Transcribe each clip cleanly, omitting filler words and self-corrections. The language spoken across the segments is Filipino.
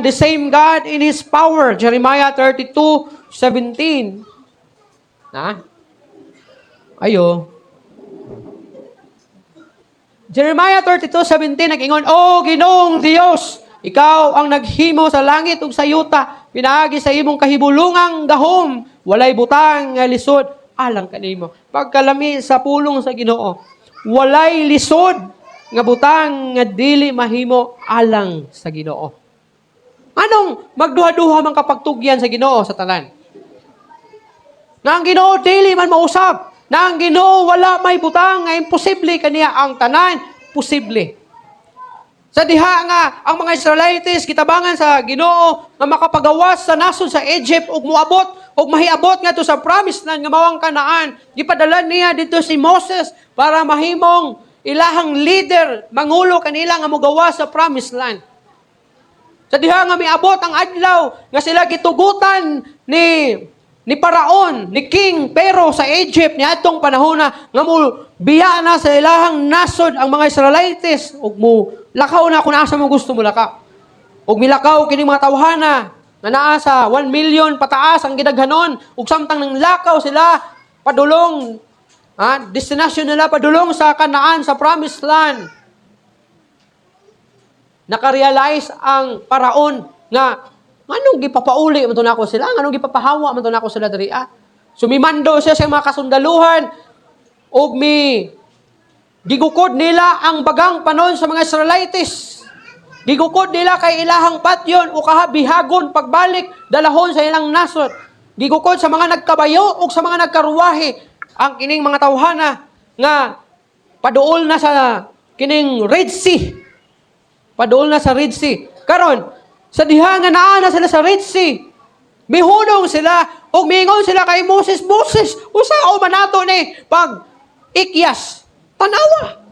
the same God in His power. Jeremiah 32:17. Ha? Ayo. Jeremiah 32:17 nag-ingon, O Ginoong Dios, ikaw ang naghimo sa langit ug sa yuta, pinaagi sa imong kahibulungang gahom, walay butang nga lisod alang kanimo. Pagkalami sa pulong sa Ginoo, walay lisod nga butang nga dili mahimo alang sa Ginoo. Anong magduha-duha man kapagtugyan sa Ginoo sa tanan? Nga ang Ginoo dili man mausab, na ang Ginoo wala may butang nga imposible kaniya, ang tanan posible. Sa diha nga ang mga Israelites kitabangan sa Ginoo nga makapagawas sa nasod sa Egypt ug moabot ug mahiabot ngadto sa promised land nga mawang Kanaan, gipadala niya dito si Moses para mahimong ilahang leader, mangulo kanila nga mogawas sa promised land. Sa diha nga miabot ang adlaw nga sila gitugutan ni Paraon, ni King Pero sa Egypt ni atong panahon na nga mo biya na sa ilahang nasod ang mga Israelites ug mo lakaw na kung asa mo gusto mo lakaw. Ug milakaw kini mga tawhana nga naa sa 1 million pataas ang gidaghanon ug samtang nang lakaw sila padulong destination nila padulong sa Kanaan, sa promised land. Nakarealize ang Paraon nga anong gipapauli man to nako sila? Anong gipapahawa man to nako sila diri? Sumimando siya sa mga kasundaluhan ug gigukod nila ang bagang panon sa mga Israelites. Gigukod nila kay ilahang patyon o kahabihagon pagbalik dalahon sa ilang nasod. Gigukod sa mga nagkabayo ug sa mga nagkaruwahe ang kining mga tawhana nga paduol na sa kining Red Sea. Paduol na sa Red Sea. Karon sa diha nga naa na sila sa Red Sea, mihunong sila ug miingon sila kay Moses, Moses, usao man nato ni pag ikyas tanawa.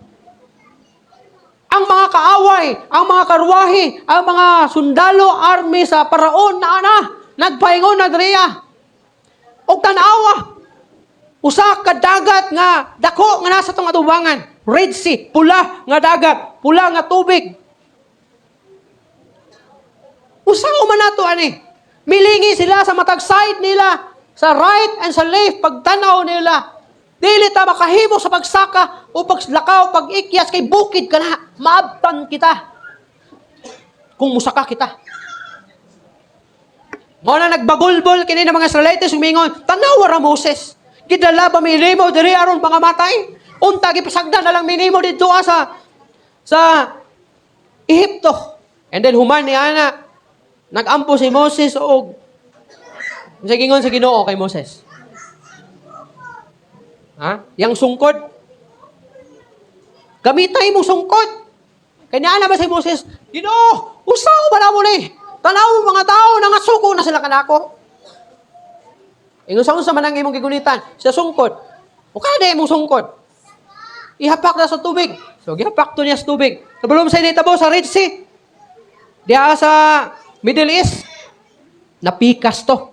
Ang mga kaaway, ang mga karwahe, ang mga sundalo, army sa Paraon na nagpaingon na diriya. Og tanawa. Usa ka dagat nga dako nga nasa tong atubangan, Red Sea, pula nga dagat, pula nga tubig. Usaw man nato ani. Milingi sila sa matag side nila, sa right and sa left pagtanaw nila. Dili ta makahimo sa pagsaka o paglakaw, pag-ikyas kay bukid ka na, maabtan kita. Kung musaka kita. Mo na nagbagulbol kini ng mga Israelites umingon, tanawa ra Moses. Kidala ba minimo diri aron pangamatay? Unta gipasagdan na lang minimo didto sa Ehipto. And then human ni ana nag-ampo si Moses og sa gingon sa Ginoo kay Moses. Yang sungkod. Gamitay mong sungkod. Kanya na ba si Moses? Ginoo, usaw ba na mo ni? Tanaw mga tao nangasuko na sila kanako. Ingon sa man ang imong gigunitan sa sungkod. O kada imong sungkod. Ihapak na sa tubig. So gihapak to niya sa tubig. Kabulom sa initabo sa Red Sea. Diya sa Middle East, napikas to.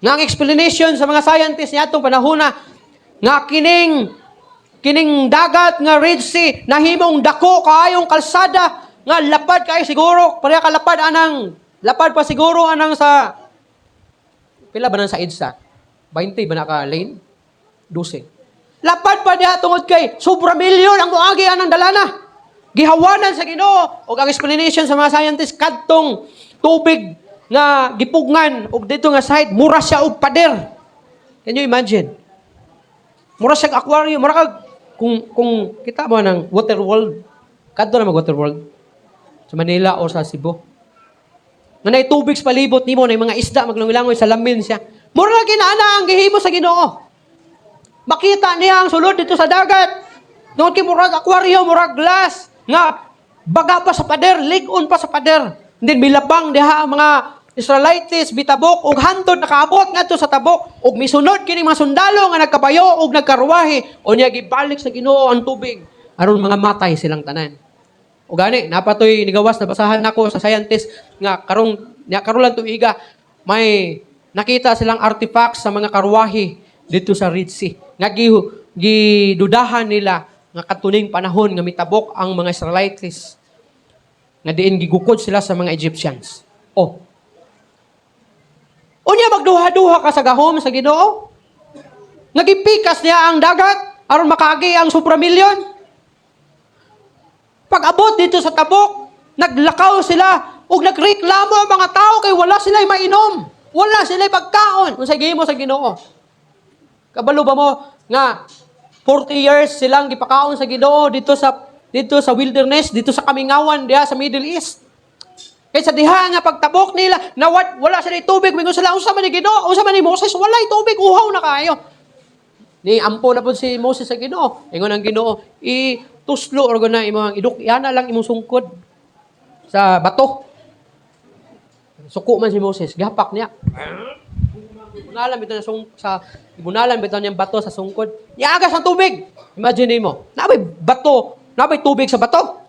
Nga ang explanation sa mga scientists niya itong panahon na nga kining dagat nga Red Sea, nahimong dako kaayong kalsada, nga lapad kayo siguro, pareha kalapad lapad pa siguro anang sa, pila ba nang sa EDSA? 20 ba na ka lane? 12. Lapad pa diha tungod kay, sobra milyon ang muagi anang dalana. Gihawanan sa Ginoo og ang explanation sa mga scientists kadtong tubig nga gipugngan og dito nga side mura siya og pader. Can you imagine? Mura siya aquarium, mura kag kung kita mo ng water world. Kadto na mag water world sa Manila o sa Cebu. Nga nay tubig sa palibot nimo na mga isda maglangoy sa lamin siya. Mura na ginaana ang gihimo sa Ginoo. Makita niya ang sulod dito sa dagat. Tungod kay murag aquarium, murag glass nga baga pa sa pader, ligon pa sa pader. Then milabang diha ang mga Israelites bitabok og hantod nakaabot ngadto sa tabok og misunod kini mga sundalo nga nagkabayo og nagkarwahe o niya gibalik sa Ginoo ang tubig aron mga matay silang tanan. O gani napatoy nigawas na basahan nako sa scientist nga karon lang tuiga may nakita silang artifacts sa mga karwahe dito sa Red Sea. Nga gidudahan nila nga katuning panahon nga mitabok ang mga Israelites. nga diin gigukod sila sa mga Egyptians. Oh. Unya magduha-duha ka sa gahom sa Ginoo? Nagipikas niya ang dagat aron makaagi ang supramilyon. Pag-abot dito sa tabok, naglakaw sila ug nagreklamo ang mga tao kay wala sila'y mainom. Wala sila'y pagkaon. Unsay gihimo sa Ginoo? Kabalo ba mo nga 40 years silang gipakaon sa Ginoo dito sa wilderness, dito sa kamingawan diha sa Middle East. Kaya sa diha nga pagtabok nila, na wala sila'y tubig, mingon sila, unsa man ni Ginoo, unsa man ni Moses, wala'y tubig, uhaw na kayo. Ni ampo na po si Moses sa Ginoo. Ingon ang Ginoo, ituslo or guna imong idukyan na lang imong sungkod sa bato. Suko man si Moses, gapak niya. Ibunalan bitaw ibunalan bitaw niyang bato sa sungkod. Niagas ang tubig. Imagine mo, nabay bato, nabay tubig sa bato.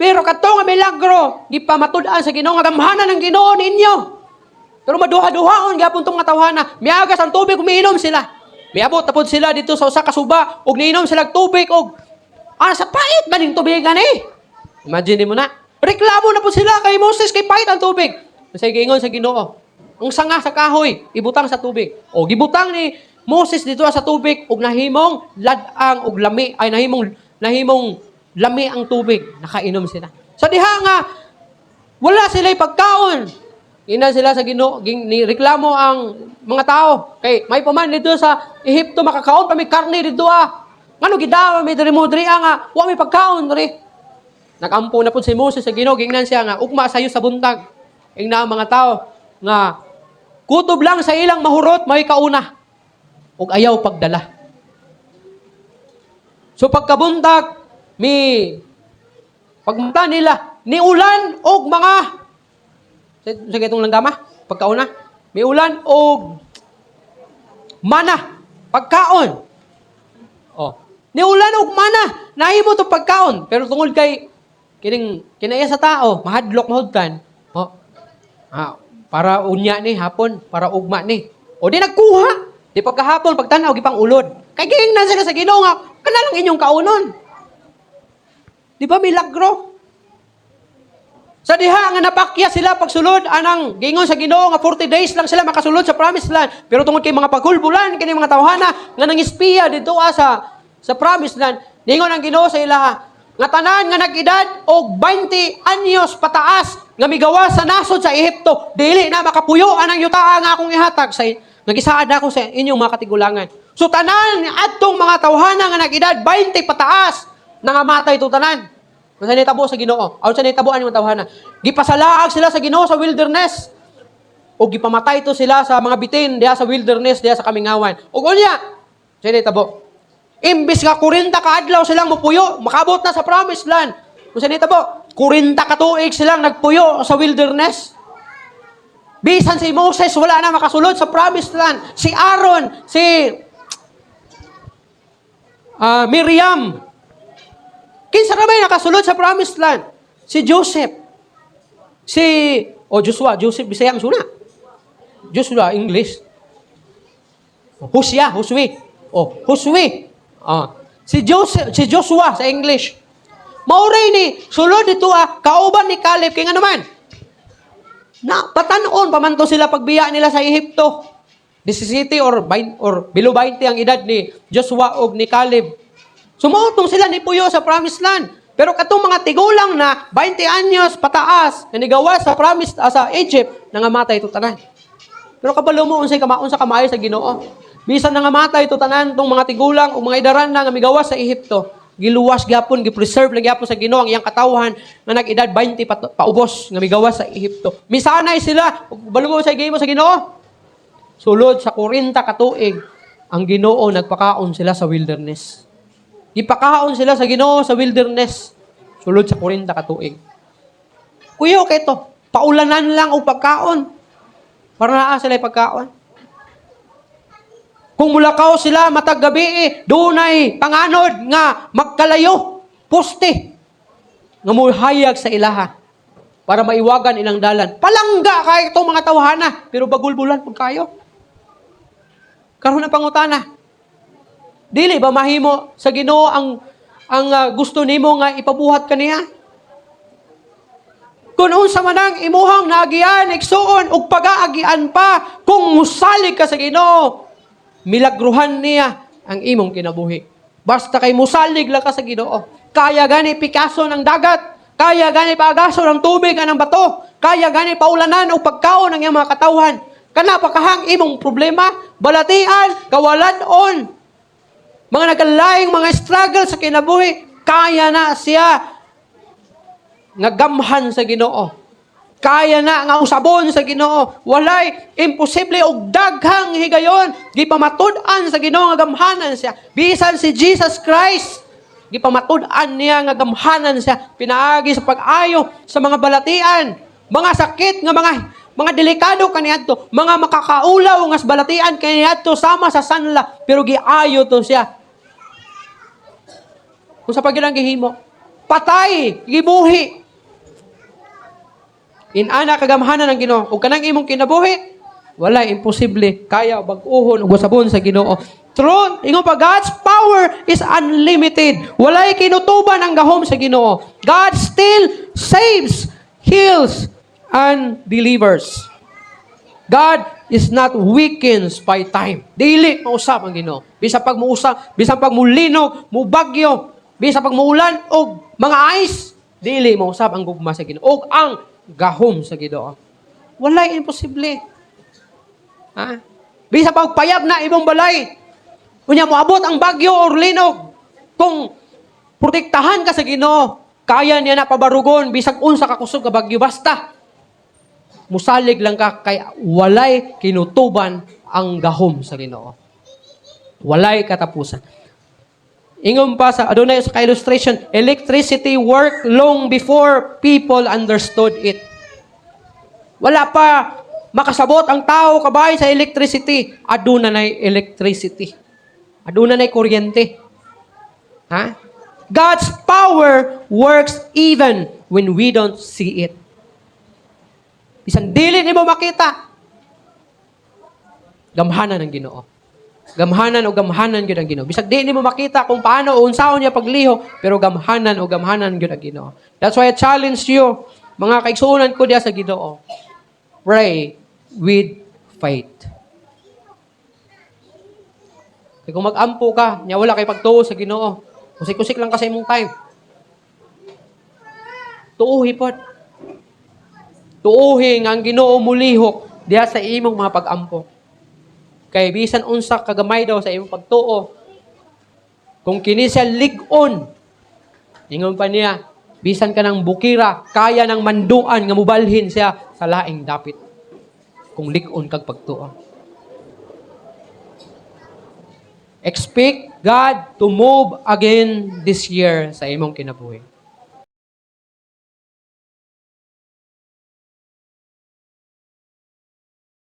Pero kato nga milagro, di pa matud-an sa Ginoo nga gamhanan ng Ginoo ninyo. Pero maduha-duhaon gyapon tong nga tawhana, miagas ang tubig, umiinom sila. Miabot tapod sila dito sa usa ka suba ug niinom sila tubig ug sa pait man ning tubig ani. Imagine mo na. Reklamo na po sila kay Moses kay pait ang tubig. Say giingon sa Ginoo, ang sanga sa kahoy ibutang sa tubig. O gibutang ni Moses dito sa tubig ug nahimong ladang ug lami ay nahimong lami ang tubig. Nakainom sila. Sa diha nga wala sila'y pagkaon. Ina sila sa Ginoo, reklamo ang mga tao. Kay may paman dito sa Ehipto makakaon pa may karne dito Ngano gidawa may diri mo diri nga wa may pagkaon diri. Nakampo na pud si Moses sa Ginoo, gingnan siya nga ugma sayo sa buntag. Ingna ang mga tao nga kutob lang sa ilang mahurot may kauna ug ayaw pagdala. So pagkabuntag pagmunta nila ni ulan og mga sa itong langgama, pagkauna, may ulan o mana, pagkaon. Oh. Ni ulan o mana, nahimo to pagkaon. Pero tungod kay, kinaya sa tao, mahadlok mahudkan. Oh. Para unya ni, hapon, para ugma ni. O di nagkuha. Di pagkahapon, pagtanaw, gipang ulod. Kay gingnan sila sa Ginoo nga, kanalang inyong kaunon. Di ba milagro? Sa diha nga napakya sila pagsulod anang gingon sa Ginoo nga 40 days lang sila makasulod sa promised land. Pero tungod kay mga paghulbulan kini mga tawhana nga nangispiya dito sa promised land, gingon ang Ginoo sa ilaha nga tanan nga nag-edad og 20 anyos pataas nga migawas sa nasod sa Ehipto, dili na makapuyo anang yuta nga akong ihatag sa nagisaad ako sa inyong mga katigulangan. So tanan adtong mga tawhana nga nag-edad 20 pataas nangamatay to tanan. Sa nitabo sa Ginoo, aw sa nitabuan yung tawhana. Gipasalaag sila sa Ginoo sa wilderness. O gipamatay to sila sa mga bitin diha sa wilderness, diha sa kamingawan. O unya, sa nitabo. Imbis nga 40 ka adlaw silang mupuyo, makabot na sa promised land. Sa nitabo, 40 ka tuig silang nagpuyo sa wilderness. Bisan si Moses wala na makasulod sa promised land. Si Aaron, si Miriam, kinsa na may nakasulod sa promised land? Si Joseph. Joseph, Bisayang suna. Joshua, English. Josue. Si Joshua sa English. Mauray ni, sulod dito kauban ni Caleb, kaya nga naman. Patanon, pamanto sila pagbiya nila sa Ehipto. 17 or below 20 ang edad ni Joshua o ni Caleb. Sumutong sila ni Puyo sa promised land. Pero katong mga tigulang na 20 anyos pataas na nigawa sa promised sa Egypt, nangamatay ito tanan. Pero kabalo mo unsay sa kamayo sa Ginoo. Bisan nangamatay ito tanan tong mga tigulang o mga idaran na nga migawa sa Ehipto, giluwas gyapon, gipreserve lang gyapon sa Ginoo ang iyang katawhan nga nag-edad 20 paubos nga migawa sa Ehipto. Misanay sila, kabalo mo sa gihimo sa Ginoo. Sulod sa 40 ka tuig, ang Ginoo nagpakaon sila sa wilderness. Ipakaon sila sa Ginoo sa wilderness. Sulod sa 40 ka tuig. Kuyo kay to, paulanan lang og pagkaon. Para naa sila pagkaon. Kung mulakaw sila matag gabi, dunay panganod nga magkalayo, poste nga muhayag sa ilaha para maiwagan ilang dalan. Palangga kay itong mga tawhana, pero bagulbulan pud kayo. Karon na pangutana. Dili ba mahimo sa Ginoo ang gusto nimo nga ipabuhat kaniya? Kung unsa man ang imuhang naagian, igsuon, ug pag-aagian pa, kung musalig ka sa Ginoo, milagruhan niya ang imong kinabuhi. Basta kay musalig lang ka sa Ginoo. Kaya gani pikaso ng dagat, kaya gani paagaso ng tubig anang bato, kaya gani paulanan o pagkaon ng iyang mga katawhan. Kanapakahang imong problema, balatian, kawalan-on, mga nagalaing mga struggle sa kinabuhi, kaya na siya nga gamhan sa Ginoo. Kaya na nga usabon sa Ginoo. Walay imposible og daghang higayon gipamatud-an sa Ginoo nga gamhanan siya. Bisan si Jesus Christ gipamatud-an niya nga gamhanan siya pinaagi sa pag-ayo sa mga balatian, mga sakit nga mga delikado kaniadto, mga makakaulaw nga balatian kaniadto sama sa sanla pero giayo to siya. Kung sa pagilang gihimo, patay, gibuhi. Inana kagamhanan ng Ginoo. Ug kanang imong kinabuhi, wala imposible kaya bag-uhon ug usabon sa Ginoo. True, ingon pa God's power is unlimited. Walay kinutuban ang gahom sa Ginoo. God still saves, heals, and delivers. God is not weakened by time. Dili mausap ang Ginoo. Bisa pag muusap, bisa pag mulinog, mubagyo, bisa pag muulan og mga ice, dili mausap ang gugma sa Ginoo. Og ang gahom sa Ginoo. Walay imposible. Ha? Bisa pag payab na imong balay. Unya moabot ang bagyo or linog. Kung protektahan ka sa Ginoo, kaya niya na pabarugon bisag unsa ka kusog ka bagyo basta. Musalig lang ka kay walay kinutuban ang gahom sa Ginoo. Walay katapusan. Ingon pa sa adunay sa illustration, electricity worked long before people understood it. Wala pa makasabot ang tao kabay sa electricity. Aduna nay electricity. Aduna nay kuryente. Ha? God's power works even when we don't see it. Bisan dili nimo makita. Gamhanan ng Ginoo. Gamhanan o gamhanan gyud ang Ginoo. Bisag di nimo makita kung paano o unsaon niya pagliho, pero gamhanan o gamhanan gyud ang Ginoo. That's why I challenge you, mga kaigsuonan ko diya sa Ginoo. Pray with faith. Kaya kung mag-ampo ka, nya wala kay pagtuo sa Ginoo. Kusik-kusik lang ka sa imong time. Tuuhi pod. Tuuhi nga ang Ginoo mulihok diya sa imong mga pag-ampo. Kay bisan unsa kagamay daw sa imong pagtuo. Kung kini siya lig-on, ingon pa niya, bisan ka ng bukira, kaya ng manduan nga mubalhin siya sa laing dapit. Kung lig-on kag pagtuo. Expect God to move again this year sa imong kinabuhi.